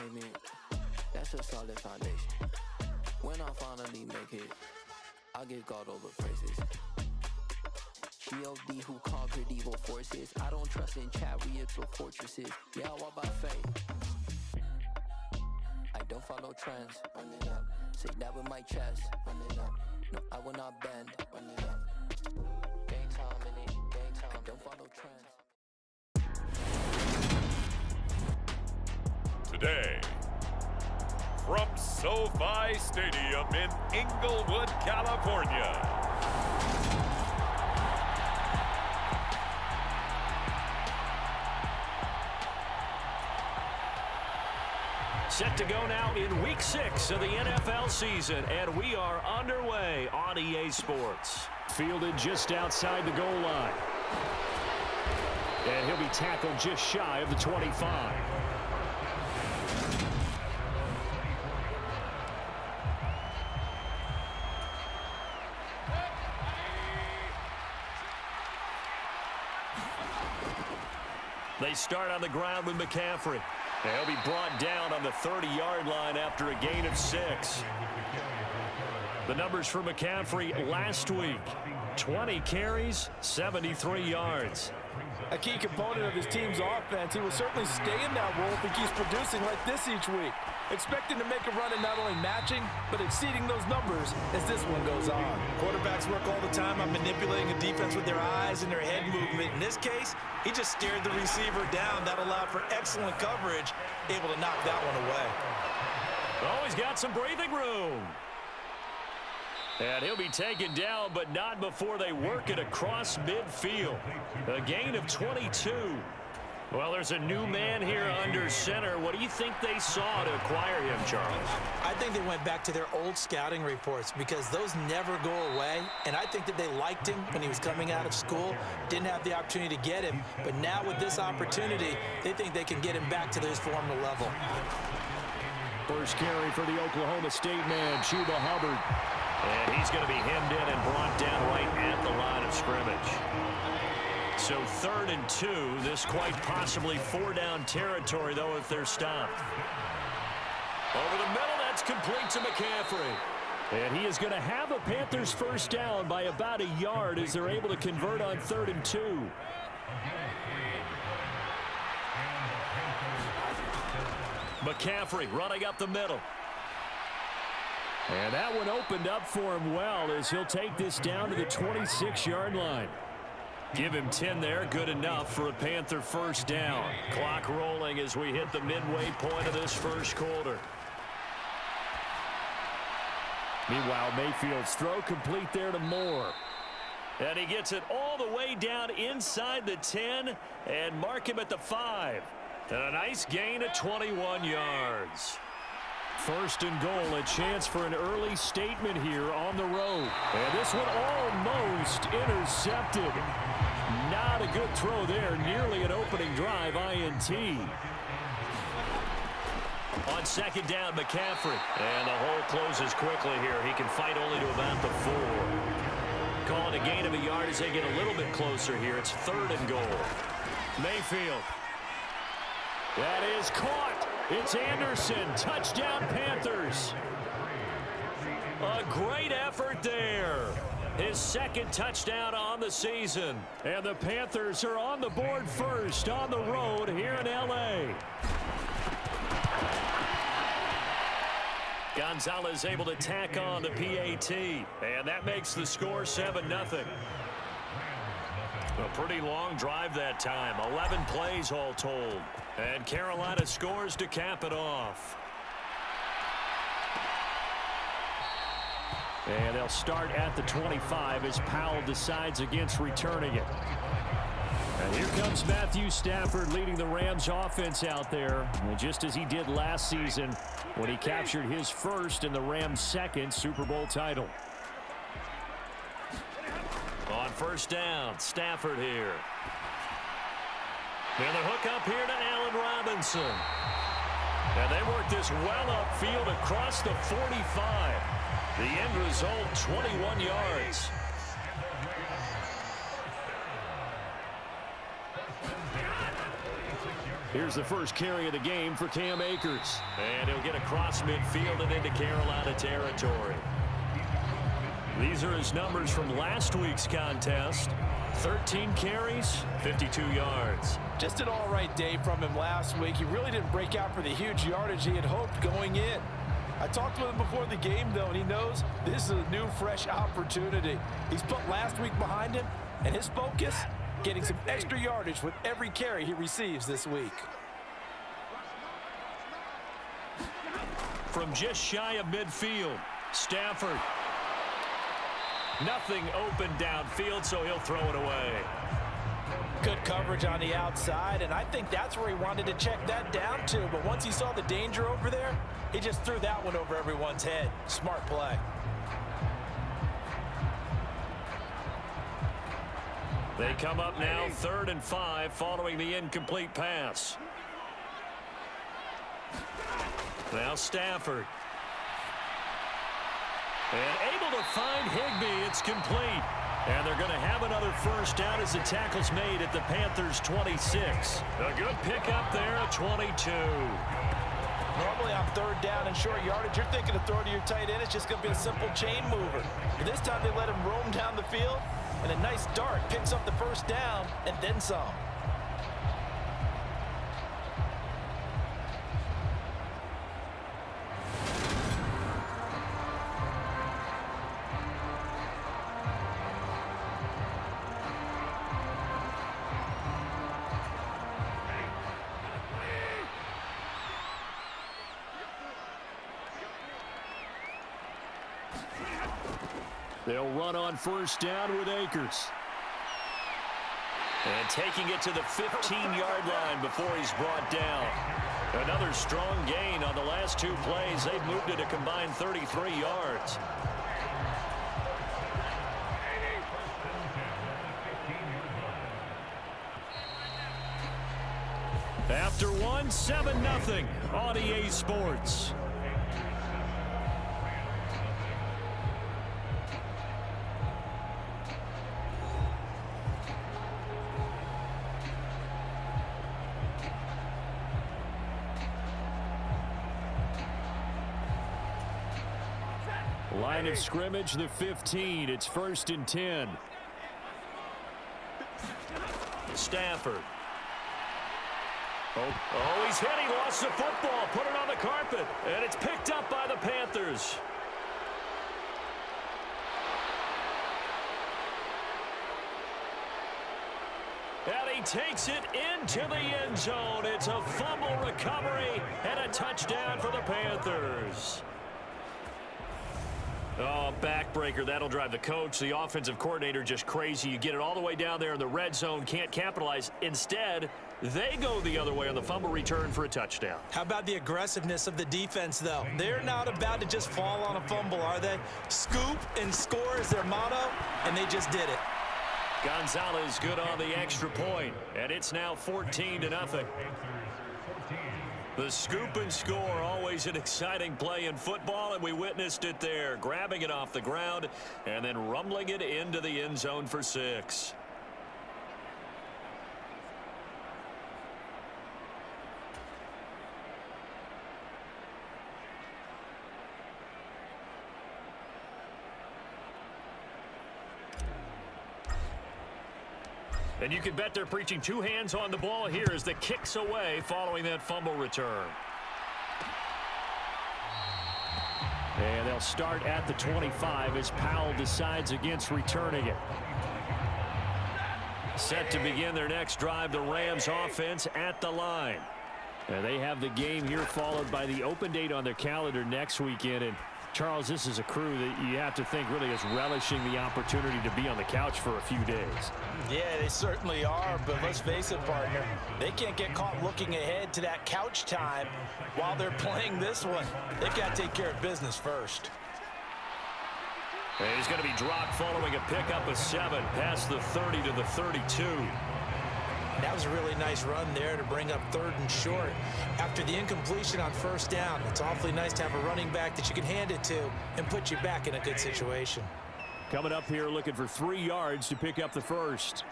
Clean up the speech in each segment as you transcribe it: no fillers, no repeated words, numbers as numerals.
payment, that's a solid foundation. When I finally make it, I give God all the praises. G.O.D. who conquered evil forces. I don't trust in chariots or fortresses. Yeah, I walk by faith. I don't follow trends. Run it up. Say that with my chest. Run it up. No, I will not bend. Run it up. Game time in it. Game time. I don't follow trends. Today, from SoFi Stadium in Inglewood, California. Set to go now in Week 6 of the NFL season, and we are underway on EA Sports. Fielded just outside the goal line. And he'll be tackled just shy of the 25. They start on the ground with McCaffrey. He'll be brought down on the 30-yard line after a gain of 6. The numbers for McCaffrey last week: 20 carries, 73 yards. A key component of his team's offense. He will certainly stay in that role if he keeps producing like this each week. Expecting to make a run and not only matching, but exceeding those numbers as this one goes on. Quarterbacks work all the time on manipulating a defense with their eyes and their head movement. In this case, he just stared the receiver down. That allowed for excellent coverage, able to knock that one away. Oh, he's got some breathing room. And he'll be taken down, but not before they work it across midfield. A gain of 22. Well, there's a new man here under center. What do you think they saw to acquire him, Charles? I think they went back to their old scouting reports because those never go away. And I think that they liked him when he was coming out of school, didn't have the opportunity to get him. But now with this opportunity, they think they can get him back to his former level. First carry for the Oklahoma State man, Chuba Hubbard. And he's going to be hemmed in and brought down right at the line of scrimmage. So 3rd and 2, this quite possibly 4-down territory, though, if they're stopped. Over the middle, that's complete to McCaffrey. And he is going to have a Panthers first down by about a yard as they're able to convert on 3rd and 2. McCaffrey running up the middle. And that one opened up for him well as he'll take this down to the 26-yard line. Give him 10 there, good enough for a Panther first down. Clock rolling as we hit the midway point of this first quarter. Meanwhile, Mayfield's throw complete there to Moore. And he gets it all the way down inside the 10 and mark him at the 5. And a nice gain of 21 yards. First and goal, a chance for an early statement here on the road. And this one almost intercepted. Not a good throw there, nearly an opening drive INT. On second down, McCaffrey. And the hole closes quickly here. He can fight only to about the 4. Calling a gain of a yard as they get a little bit closer here. It's 3rd and goal. Mayfield. That is caught. It's Anderson. Touchdown, Panthers. A great effort there. His second touchdown on the season. And the Panthers are on the board first on the road here in L.A. Gonzalez able to tack on the PAT. And that makes the score 7-0. A pretty long drive that time. 11 plays all told. And Carolina scores to cap it off. And they'll start at the 25 as Powell decides against returning it. And here comes Matthew Stafford leading the Rams offense out there, just as he did last season when he captured his first and the Rams' second Super Bowl title. On first down, Stafford here. And the hook up here to Allen Robinson. And they work this well upfield across the 45. The end result, 21 yards. Here's the first carry of the game for Cam Akers. And he'll get across midfield and into Carolina territory. These are his numbers from last week's contest. 13 carries, 52 yards. Just an all-right day from him last week. He really didn't break out for the huge yardage he had hoped going in. I talked with him before the game, though, and he knows this is a new, fresh opportunity. He's put last week behind him, and his focus, getting some extra yardage with every carry he receives this week. From just shy of midfield, Stafford. Nothing open downfield, so he'll throw it away. Good coverage on the outside, and I think that's where he wanted to check that down to. But once he saw the danger over there, he just threw that one over everyone's head. Smart play. They come up now 3rd and 5 following the incomplete pass. Now Stafford. And able to find Higbee. It's complete. And they're going to have another first down as the tackle's made at the Panthers' 26. A good pickup there at 22. Normally on 3rd down and short yardage, you're thinking of throwing to your tight end. It's just going to be a simple chain mover. But this time they let him roam down the field, and a nice dart picks up the first down and then some. They'll run on first down with Akers. And taking it to the 15-yard line before he's brought down. Another strong gain on the last 2 plays. They've moved it a combined 33 yards. After one, 7-0 on EA Sports. Line of scrimmage, the 15. It's 1st and 10. Stafford. Oh, he's hit. He lost the football. Put it on the carpet. And it's picked up by the Panthers. And he takes it into the end zone. It's a fumble recovery and a touchdown for the Panthers. Oh, backbreaker. That'll drive the coach, the offensive coordinator, just crazy. You get it all the way down there in the red zone, can't capitalize. Instead, they go the other way on the fumble return for a touchdown. How about the aggressiveness of the defense, though? They're not about to just fall on a fumble, are they? Scoop and score is their motto, and they just did it. Gonzalez good on the extra point, and it's now 14-0. The scoop and score, always an exciting play in football, and we witnessed it there, grabbing it off the ground and then rumbling it into the end zone for 6. And you can bet they're preaching 2 hands on the ball here as the kick's away following that fumble return. And they'll start at the 25 as Powell decides against returning it. Set to begin their next drive, the Rams offense at the line. And they have the game here followed by the open date on their calendar next weekend. And Charles, this is a crew that you have to think really is relishing the opportunity to be on the couch for a few days. Yeah, they certainly are, but let's face it, partner, they can't get caught looking ahead to that couch time while they're playing this one. They've got to take care of business first. And he's going to be dropped following a pickup of 7 past the 30 to the 32. That was a really nice run there to bring up 3rd and short. After the incompletion on first down, it's awfully nice to have a running back that you can hand it to and put you back in a good situation. Coming up here looking for 3 yards to pick up the first.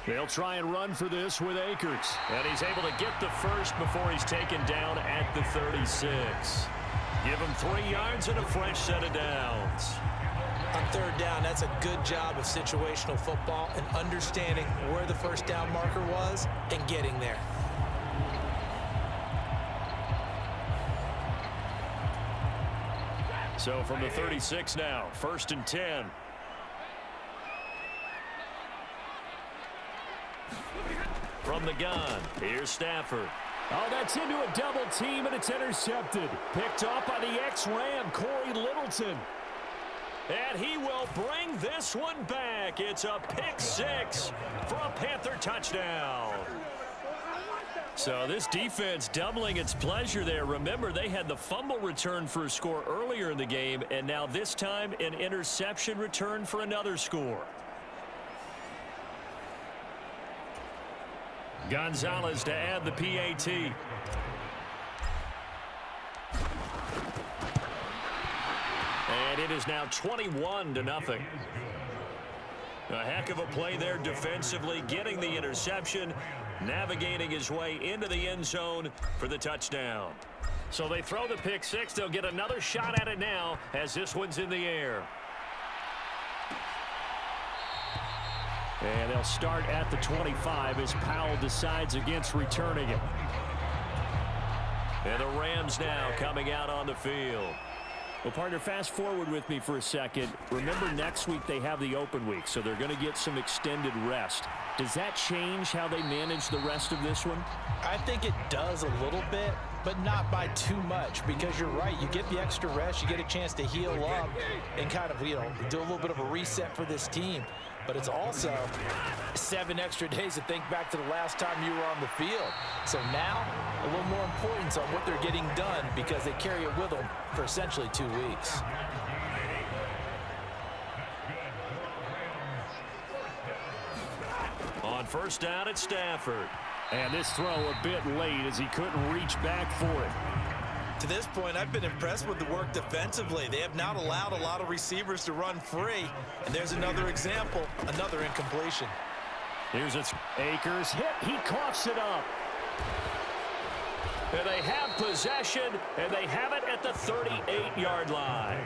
They'll try and run for this with Akers. And he's able to get the first before he's taken down at the 36. Give him 3 yards and a fresh set of downs. On third down, that's a good job of situational football and understanding where the first down marker was and getting there. So from the 36 now, 1st and 10. From the gun, here's Stafford. Oh, that's into a double team, and it's intercepted. Picked off by the ex-Ram, Corey Littleton. And he will bring this one back. It's a pick 6 for a Panther touchdown. So this defense doubling its pleasure there. Remember, they had the fumble return for a score earlier in the game, and now this time an interception return for another score. Gonzalez to add the PAT. And it is now 21-0. A heck of a play there defensively, getting the interception, navigating his way into the end zone for the touchdown. So they throw the pick 6. They'll get another shot at it now as this one's in the air. And they'll start at the 25 as Powell decides against returning it. And the Rams now coming out on the field. Well, partner, fast forward with me for a second. Remember, next week they have the open week, so they're going to get some extended rest. Does that change how they manage the rest of this one? I think it does a little bit, but not by too much, because you're right. You get the extra rest, you get a chance to heal up and kind of, do a little bit of a reset for this team. But it's also 7 extra days to think back to the last time you were on the field. So now, a little more importance on what they're getting done because they carry it with them for essentially 2 weeks. On first down, it's Stafford. And this throw a bit late as he couldn't reach back for it. To this point, I've been impressed with the work defensively. They have not allowed a lot of receivers to run free. And there's another example, another incompletion. Here's its Akers hit. He coughs it up. And they have possession, and they have it at the 38-yard line.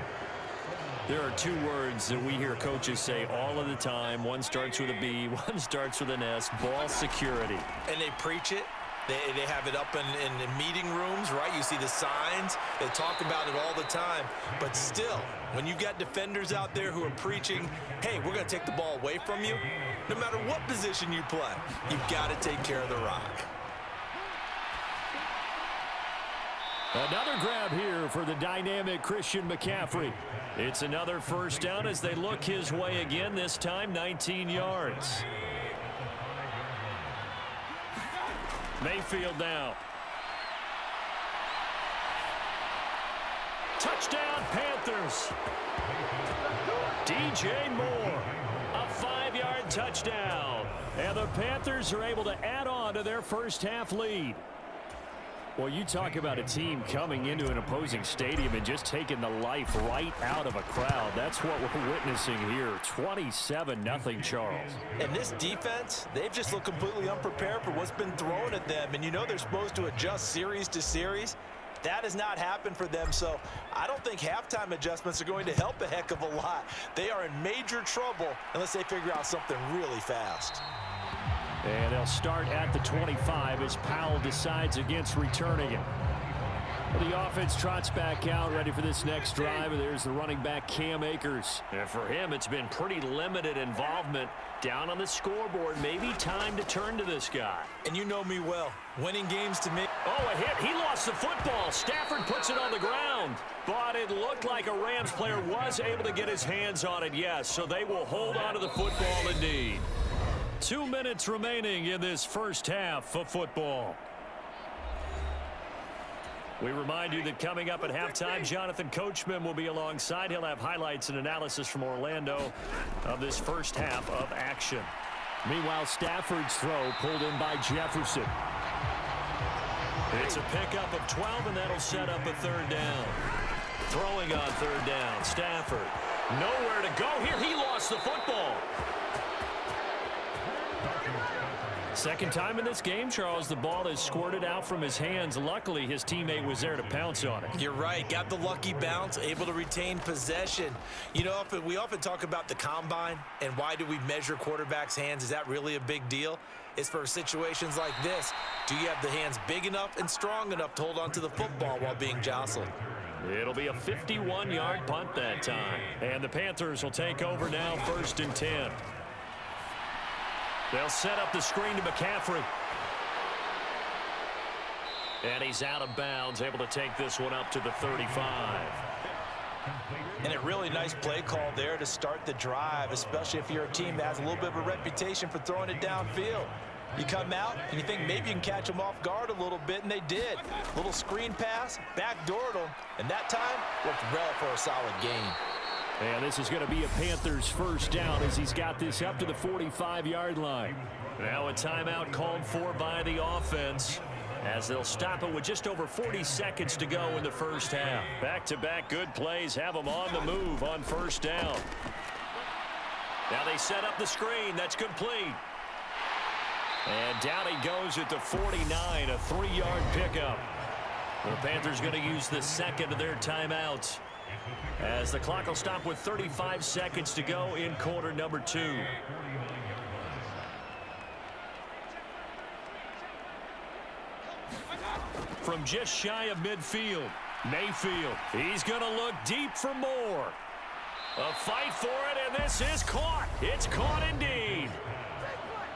There are 2 words that we hear coaches say all of the time. One starts with a B, one starts with an S, ball security. And they preach it. They have it up in meeting rooms, right? You see the signs. They talk about it all the time. But still, when you've got defenders out there who are preaching, hey, we're going to take the ball away from you, no matter what position you play, you've got to take care of the rock. Another grab here for the dynamic Christian McCaffrey. It's another first down as they look his way again, this time 19 yards. Mayfield now. Touchdown, Panthers. DJ Moore, a 5-yard touchdown. And the Panthers are able to add on to their first half lead. Well, you talk about a team coming into an opposing stadium and just taking the life right out of a crowd. That's what we're witnessing here. 27-0, Charles. And this defense, they've just looked completely unprepared for what's been thrown at them. And you know they're supposed to adjust series to series. That has not happened for them, so I don't think halftime adjustments are going to help a heck of a lot. They are in major trouble unless they figure out something really fast. And they'll start at the 25 as Powell decides against returning it. The offense trots back out, ready for this next drive. And there's the running back, Cam Akers. And for him, it's been pretty limited involvement down on the scoreboard. Maybe time to turn to this guy. And you know me well. Winning games to me. Oh, a hit. He lost the football. Stafford puts it on the ground. But it looked like a Rams player was able to get his hands on it, yes. So they will hold on to the football indeed. 2 minutes remaining in this first half of football. We remind you that coming up at halftime, Jonathan Coachman will be alongside. He'll have highlights and analysis from Orlando of this first half of action. Meanwhile, Stafford's throw pulled in by Jefferson. It's a pickup of 12, and that'll set up a third down. Throwing on third down, Stafford. Nowhere to go here. He lost the football. Second time in this game, Charles, the ball has squirted out from his hands. Luckily, his teammate was there to pounce on it. You're right. Got the lucky bounce, able to retain possession. You know, we often talk about the combine and why do we measure quarterbacks' hands. Is that really a big deal? It's for situations like this. Do you have the hands big enough and strong enough to hold on to the football while being jostled? It'll be a 51-yard punt that time. And the Panthers will take over now, 1st and 10. They'll set up the screen to McCaffrey. And he's out of bounds, able to take this one up to the 35. And a really nice play call there to start the drive, especially if you're a team that has a little bit of a reputation for throwing it downfield. You come out and you think maybe you can catch them off guard a little bit, and they did. Little screen pass, backdoored them, and that time worked well for a solid gain. And this is going to be a Panthers first down as he's got this up to the 45-yard line. Now a timeout called for by the offense as they'll stop it with just over 40 seconds to go in the first half. Back-to-back good plays have them on the move on first down. Now they set up the screen. That's complete. And down he goes at the 49, a 3-yard pickup. The Panthers going to use the second of their timeouts, as the clock will stop with 35 seconds to go in quarter number 2. From just shy of midfield, Mayfield. He's going to look deep for more. A fight for it, and this is caught. It's caught indeed.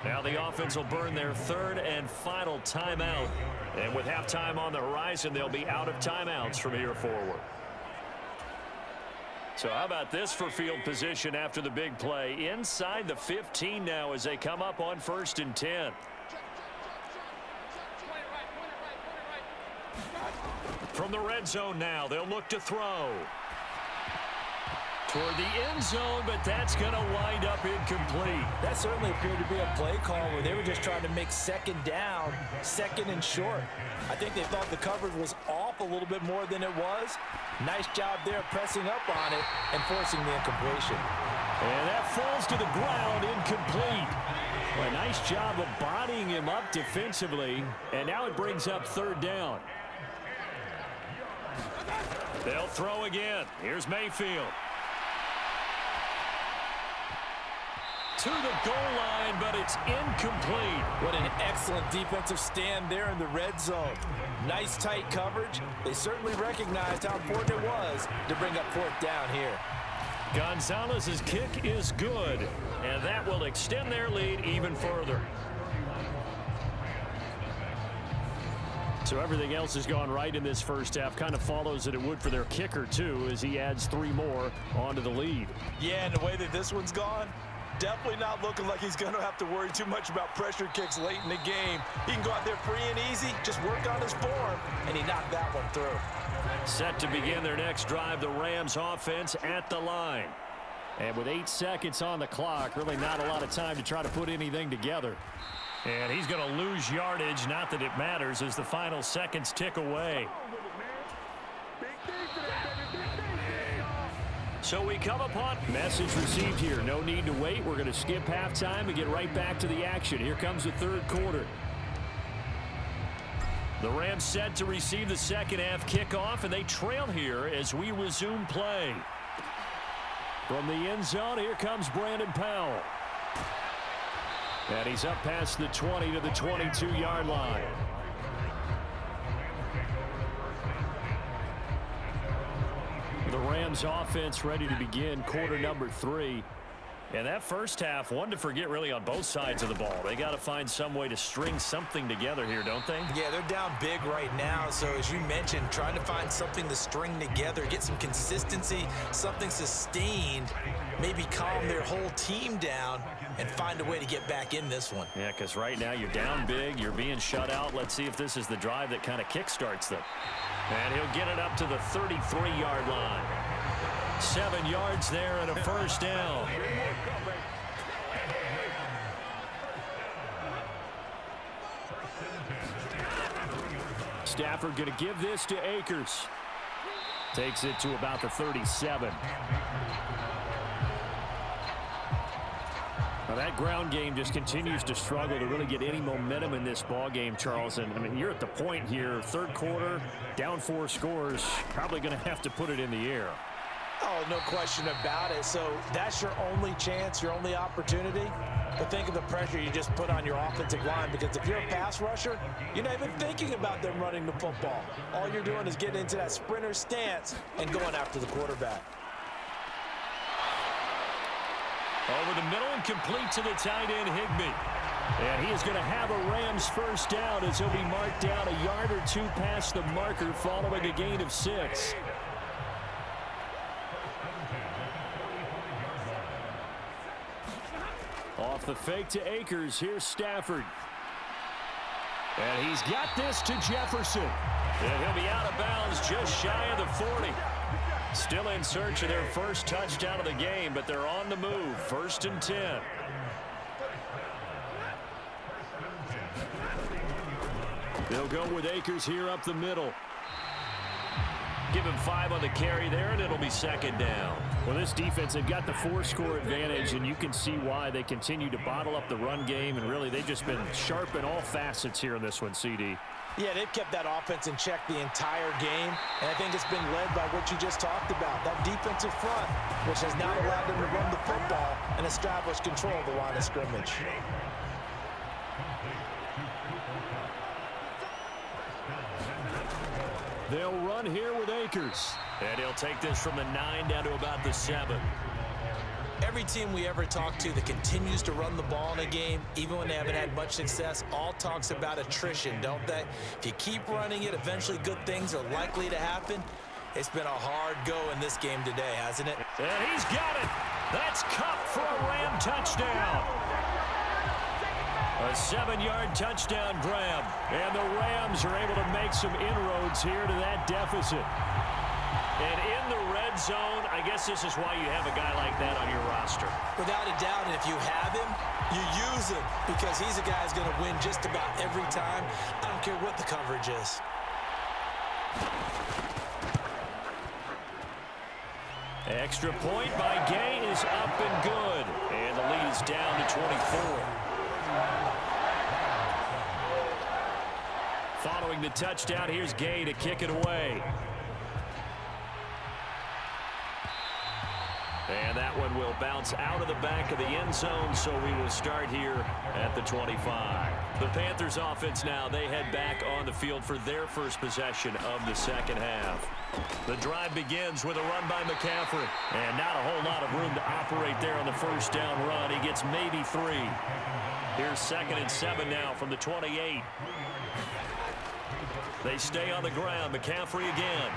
Now the offense will burn their 3rd and final timeout. And with halftime on the horizon, they'll be out of timeouts from here forward. So how about this for field position after the big play? Inside the 15 now as they come up on 1st and 10. From the red zone now, they'll look to throw. Toward the end zone, but that's going to wind up incomplete. That certainly appeared to be a play call where they were just trying to make second down, second and short. I think they thought the coverage was off a little bit more than it was. Nice job there pressing up on it and forcing the incompletion. And that falls to the ground, incomplete. Well, a nice job of bodying him up defensively, and now it brings up 3rd down. They'll throw again. Here's Mayfield. To the goal line, but it's incomplete. What an excellent defensive stand there in the red zone. Nice tight coverage. They certainly recognized how important it was to bring up 4th down here. Gonzalez's kick is good, and that will extend their lead even further. So everything else has gone right in this first half. Kind of follows that it would for their kicker, too, as he adds 3 more onto the lead. Yeah, and the way that this one's gone, definitely not looking like he's going to have to worry too much about pressure kicks late in the game. He can go out there free and easy, just work on his form, and he knocked that one through. Set to begin their next drive, the Rams offense at the line. And with 8 seconds on the clock, really not a lot of time to try to put anything together. And he's going to lose yardage, not that it matters, as the final seconds tick away. So we come upon message received here. No need to wait. We're going to skip halftime and get right back to the action. Here comes the 3rd quarter. The Rams set to receive the second half kickoff, and they trail here as we resume play. From the end zone, here comes Brandon Powell. And he's up past the 20 to the 22-yard line. The Rams offense ready to begin quarter number 3. And that first half, one to forget really on both sides of the ball. They got to find some way to string something together here, don't they? Yeah, they're down big right now. So as you mentioned, trying to find something to string together, get some consistency, something sustained, maybe calm their whole team down and find a way to get back in this one. Yeah, because right now you're down big, you're being shut out. Let's see if this is the drive that kind of kickstarts them. And he'll get it up to the 33-yard line. 7 yards there and a first down. Stafford going to give this to Akers. Takes it to about the 37. Well, that ground game just continues to struggle to really get any momentum in this ball game, Charles. And I mean, you're at the point here, third quarter, down 4 scores, probably going to have to put it in the air. Oh, no question about it. So that's your only chance, your only opportunity. But think of the pressure you just put on your offensive line, because if you're a pass rusher, you're not even thinking about them running the football. All you're doing is getting into that sprinter stance and going after the quarterback. Over the middle and complete to the tight end, Higbee. And he is going to have a Rams first down as he'll be marked down a yard or 2 past the marker following a gain of 6. Off the fake to Akers, here's Stafford. And he's got this to Jefferson. And he'll be out of bounds just shy of the 40. Still in search of their first touchdown of the game, but they're on the move. 1st and 10. They'll go with Akers here up the middle. Give him 5 on the carry there, and it'll be 2nd down. Well, this defense, they've got the 4-score advantage, and you can see why they continue to bottle up the run game, and really they've just been sharp in all facets here in this one, CD. Yeah, they've kept that offense in check the entire game, and I think it's been led by what you just talked about, that defensive front, which has not allowed them to run the football and establish control of the line of scrimmage. They'll run here with Akers. And he'll take this from the 9 down to about the 7. Every team we ever talk to that continues to run the ball in a game, even when they haven't had much success, all talks about attrition, don't they? If you keep running it, eventually good things are likely to happen. It's been a hard go in this game today, hasn't it? And he's got it. That's Cup for a Ram touchdown. A 7-yard touchdown grab. And the Rams are able to make some inroads here to that deficit. And in the red zone, I guess this is why you have a guy like that on your roster. Without a doubt, and if you have him, you use him, because he's a guy who's going to win just about every time. I don't care what the coverage is. Extra point by Gay is up and good. And the lead is down to 24. Following the touchdown, here's Gay to kick it away. And that one will bounce out of the back of the end zone, so we will start here at the 25. The Panthers offense now, they head back on the field for their first possession of the second half. The drive begins with a run by McCaffrey. And not a whole lot of room to operate there on the first down run. He gets maybe 3. Here's 2nd and 7 now from the 28. They stay on the ground. McCaffrey again.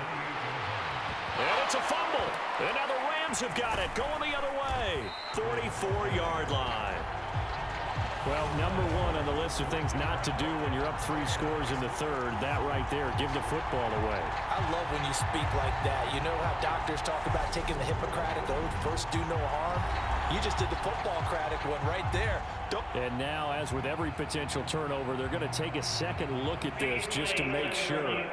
And it's a fumble. And now the Rams have got it. Going the other way. 44-yard line. Well, number 1 on the list of things not to do when you're up 3 scores in the third. That right there, give the football away. I love when you speak like that. You know how doctors talk about taking the Hippocratic oath, first do no harm? You just did the football-cratic one right there. And now, as with every potential turnover, they're going to take a second look at this just to make sure.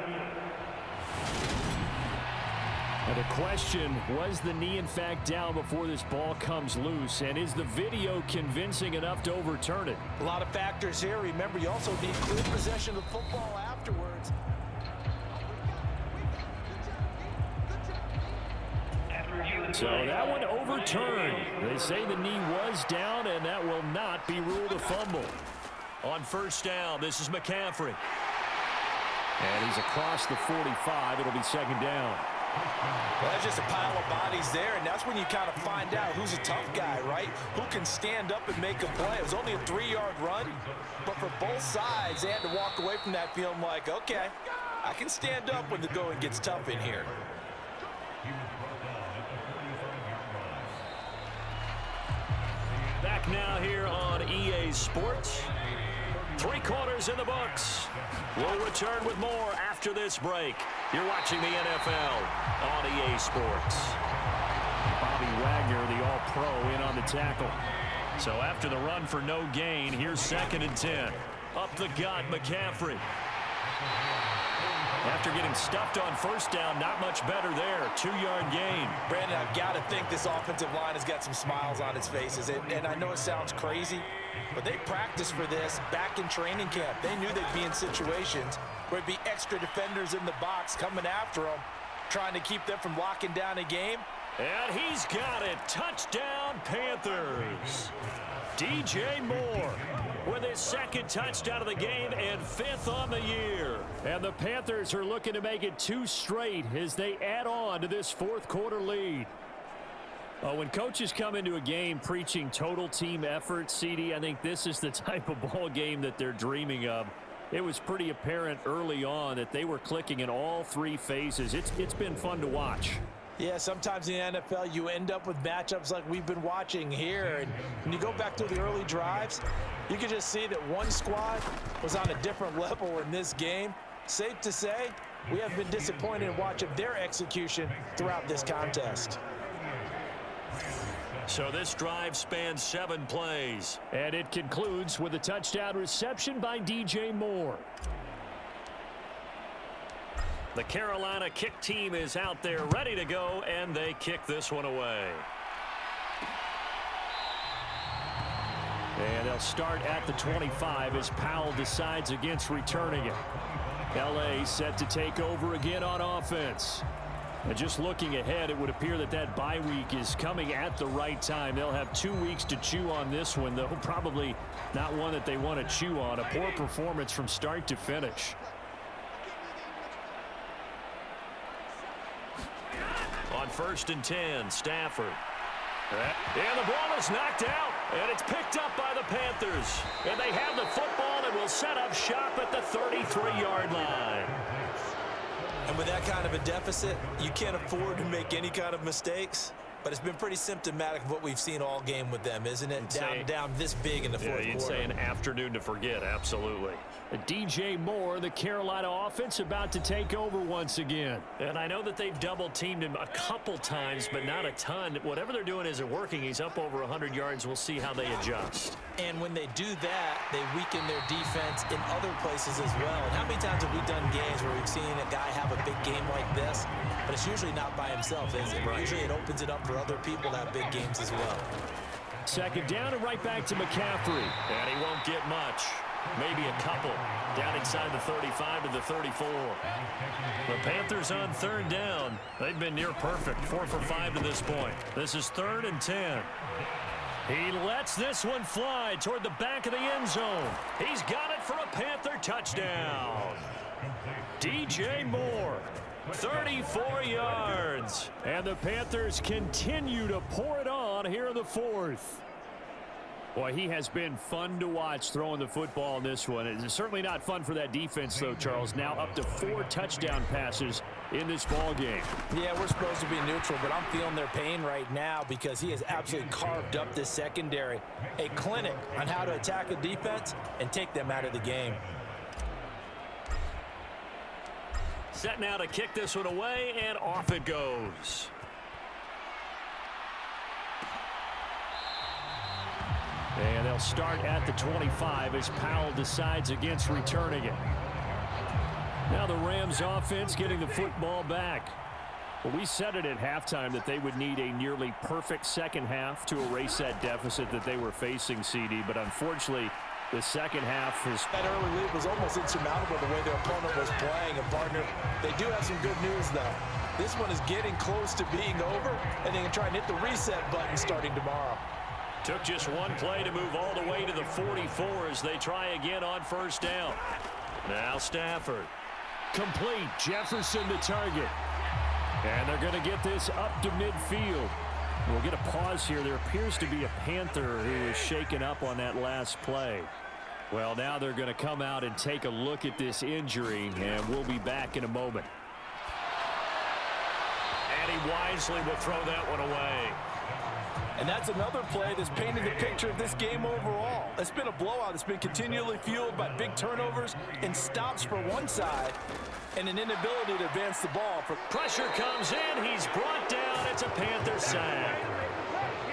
And the question, was the knee in fact down before this ball comes loose? And is the video convincing enough to overturn it? A lot of factors here. Remember, you also need clear possession of football afterwards. So that one overturned. They say the knee was down, and that will not be ruled a fumble. On first down, this is McCaffrey. And he's across the 45. It'll be 2nd down. Well, that's just a pile of bodies there, and that's when you kind of find out who's a tough guy, right? Who can stand up and make a play. It was only a 3-yard run, but for both sides, they had to walk away from that feeling like, okay, I can stand up when the going gets tough in here. Back now here on EA Sports. 3 quarters in the books. We'll return with more after this break. You're watching the NFL on EA Sports. Bobby Wagner, the All-Pro, in on the tackle. So after the run for no gain, here's 2nd and 10. Up the gut, McCaffrey. After getting stuffed on first down, not much better there. 2-yard gain. Brandon, I've got to think this offensive line has got some smiles on its faces. And I know it sounds crazy, but they practiced for this back in training camp. They knew they'd be in situations where it'd be extra defenders in the box coming after them, trying to keep them from locking down a game. And he's got it. Touchdown, Panthers. DJ Moore with his second touchdown of the game and 5th on the year. And the Panthers are looking to make it 2 straight as they add on to this 4th quarter lead. When coaches come into a game preaching total team effort, CD, I think this is the type of ball game that they're dreaming of. It was pretty apparent early on that they were clicking in all 3 phases. It's been fun to watch. Yeah, sometimes in the NFL, you end up with matchups like we've been watching here. And when you go back to the early drives, you can just see that one squad was on a different level in this game. Safe to say, we have been disappointed in watching their execution throughout this contest. So this drive spans 7 plays. And it concludes with a touchdown reception by DJ Moore. The Carolina kick team is out there ready to go, and they kick this one away. And they'll start at the 25 as Powell decides against returning it. LA set to take over again on offense. And just looking ahead, it would appear that that bye week is coming at the right time. They'll have 2 weeks to chew on this one, though probably not one that they want to chew on. A poor performance from start to finish. On 1st and 10, Stafford. And the ball is knocked out, and it's picked up by the Panthers. And they have the football and will set up shop at the 33-yard line. And with that kind of a deficit, you can't afford to make any kind of mistakes. But it's been pretty symptomatic of what we've seen all game with them, isn't it? Down this big in the 4th quarter. You'd say an afternoon to forget, absolutely. DJ Moore, the Carolina offense, about to take over once again. And I know that they've double-teamed him a couple times, but not a ton. Whatever they're doing isn't working. He's up over 100 yards. We'll see how they adjust. And when they do that, they weaken their defense in other places as well. And how many times have we done games where we've seen a guy have a big game like this, but it's usually not by himself, is it? Right. Usually it opens it up for other people to have big games as well. 2nd down and right back to McCaffrey. And he won't get much. Maybe a couple. Down inside the 35 to the 34. The Panthers on 3rd down. They've been near perfect. 4 for 5 to this point. This is 3rd and 10. He lets this one fly toward the back of the end zone. He's got it for a Panther touchdown. DJ Moore, 34 yards. And the Panthers continue to pour it on here in the 4th. Boy, he has been fun to watch throwing the football in this one. It's certainly not fun for that defense, though, Charles. Now up to 4 touchdown passes in this ball game. Yeah, we're supposed to be neutral, but I'm feeling their pain right now because he has absolutely carved up this secondary. A clinic on how to attack a defense and take them out of the game. Set now to kick this one away, and off it goes. And they'll start at the 25 as Powell decides against returning it. Now the Rams offense getting the football back. Well, we said it at halftime that they would need a nearly perfect second half to erase that deficit that they were facing, CD. But unfortunately, the second half is... That early lead was almost insurmountable the way their opponent was playing. And, partner, they do have some good news, though. This one is getting close to being over, and they can try and hit the reset button starting tomorrow. Took just one play to move all the way to the 44 as they try again on 1st down. Now Stafford. Complete. Jefferson the target. And they're going to get this up to midfield. We'll get a pause here. There appears to be a Panther who is shaken up on that last play. Well, now they're going to come out and take a look at this injury, and we'll be back in a moment. And he wisely will throw that one away. And that's another play that's painted the picture of this game overall. It's been a blowout. It's been continually fueled by big turnovers and stops for one side and an inability to advance the ball. Pressure comes in. He's brought down. It's a Panther sack.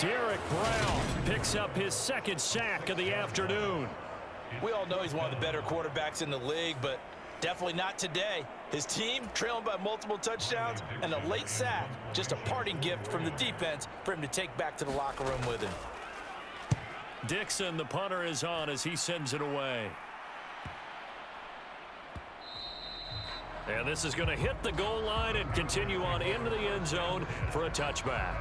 Derek Brown picks up his 2nd sack of the afternoon. We all know he's one of the better quarterbacks in the league, but Definitely not today. His team trailing by multiple touchdowns and a late sack. Just a parting gift from the defense for him to take back to the locker room with him. Dixon, the punter, is on as he sends it away. And this is going to hit the goal line and continue on into the end zone for a touchback.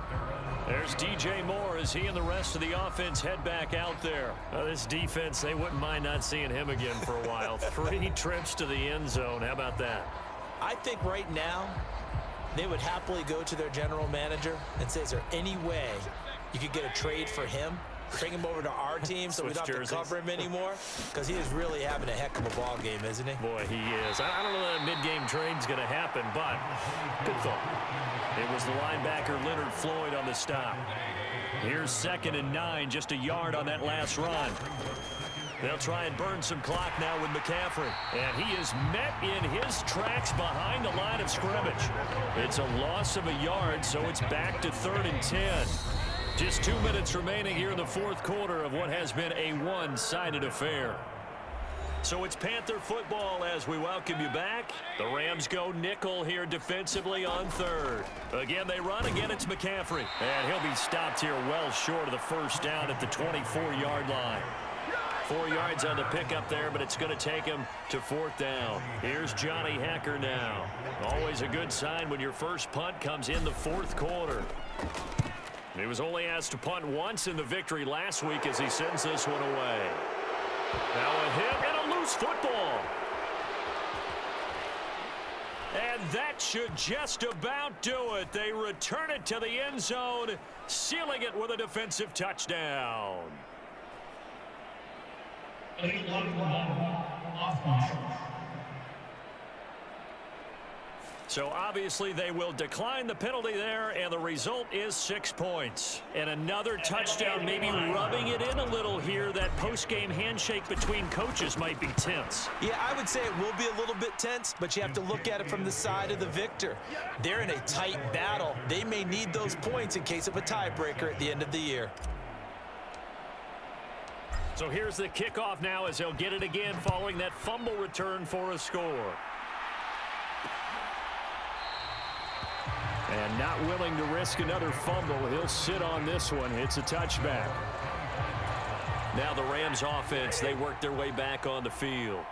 There's DJ Moore as he and the rest of the offense head back out there. This defense, they wouldn't mind not seeing him again for a while. 3 trips to the end zone. How about that? I think right now they would happily go to their general manager and say, is there any way you could get a trade for him? Bring him over to our team so we don't have to cover him anymore, because he is really having a heck of a ball game, isn't he? Boy, he is. I don't know that mid-game trade's going to happen, but good thought. It was the linebacker Leonard Floyd on the stop. Here's 2nd and 9, just a yard on that last run. They'll try and burn some clock now with McCaffrey. And he is met in his tracks behind the line of scrimmage. It's a loss of a yard, so it's back to 3rd and 10. Just 2 minutes remaining here in the 4th quarter of what has been a one-sided affair. So it's Panther football as we welcome you back. The Rams go nickel here defensively on 3rd. Again, they run. Again, it's McCaffrey. And he'll be stopped here well short of the first down at the 24-yard line. 4 yards on the pickup there, but it's going to take him to 4th down. Here's Johnny Hacker now. Always a good sign when your first punt comes in the 4th quarter. He was only asked to punt once in the victory last week as he sends this one away. Now a hit and a loose football. And that should just about do it. They return it to the end zone, sealing it with a defensive touchdown. So obviously they will decline the penalty there, and the result is 6 points. And another touchdown, maybe rubbing it in a little here. That post-game handshake between coaches might be tense. Yeah, I would say it will be a little bit tense, but you have to look at it from the side of the victor. They're in a tight battle. They may need those points in case of a tiebreaker at the end of the year. So here's the kickoff now as they'll get it again following that fumble return for a score. And not willing to risk another fumble. He'll sit on this one. It's a touchback. Now the Rams offense, they work their way back on the field.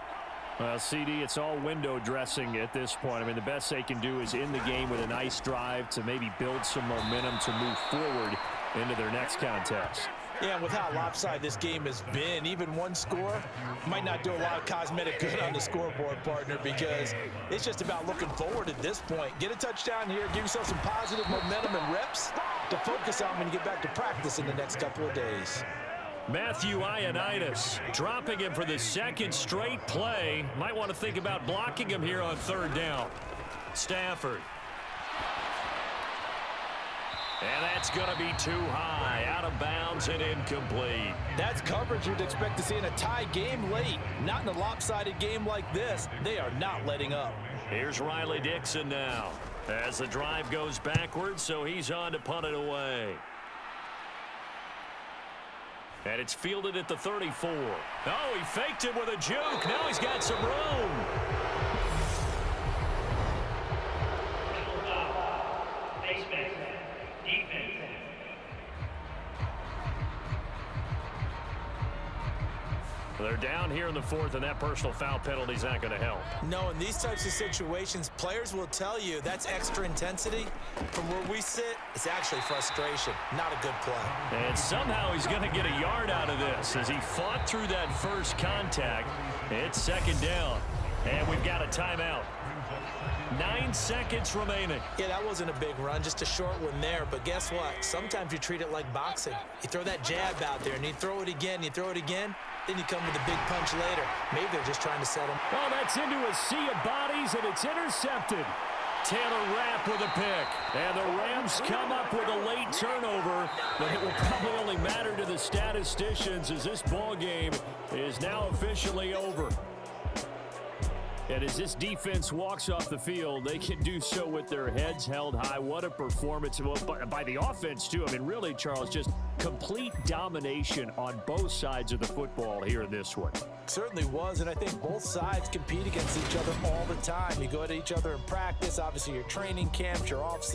CD, it's all window dressing at this point. I mean, the best they can do is end the game with a nice drive to maybe build some momentum to move forward into their next contest. Yeah, with how lopsided this game has been, even one score might not do a lot of cosmetic good on the scoreboard, partner, because it's just about looking forward at this point. Get a touchdown here, give yourself some positive momentum and reps to focus on when you get back to practice in the next couple of days. Matthew Ioannidis dropping him for the 2nd straight play. Might want to think about blocking him here on 3rd down. Stafford. And that's going to be too high, out of bounds and incomplete. That's coverage you'd expect to see in a tie game late. Not in a lopsided game like this. They are not letting up. Here's Riley Dixon now as the drive goes backwards, so he's on to punt it away. And it's fielded at the 34. Oh, he faked it with a juke. Now he's got some room. They're down here in the 4th, and that personal foul penalty is not going to help. No, in these types of situations, players will tell you that's extra intensity. From where we sit, it's actually frustration, not a good play. And somehow he's going to get a yard out of this as he fought through that first contact. It's 2nd down, and we've got a timeout. 9 seconds remaining. Yeah, that wasn't a big run, just a short one there. But guess what? Sometimes you treat it like boxing. You throw that jab out there, and you throw it again, then you come with a big punch later. Maybe they're just trying to set him. Oh, that's into a sea of bodies, and it's intercepted. Taylor Rapp with a pick. And the Rams come up with a late turnover, but it will probably only matter to the statisticians as this ball game is now officially over. And as this defense walks off the field, they can do so with their heads held high. What a performance by the offense, too. I mean, really, Charles, just complete domination on both sides of the football here in this one. Certainly was, and I think both sides compete against each other all the time. You go to each other in practice, obviously your training camps, your off-season.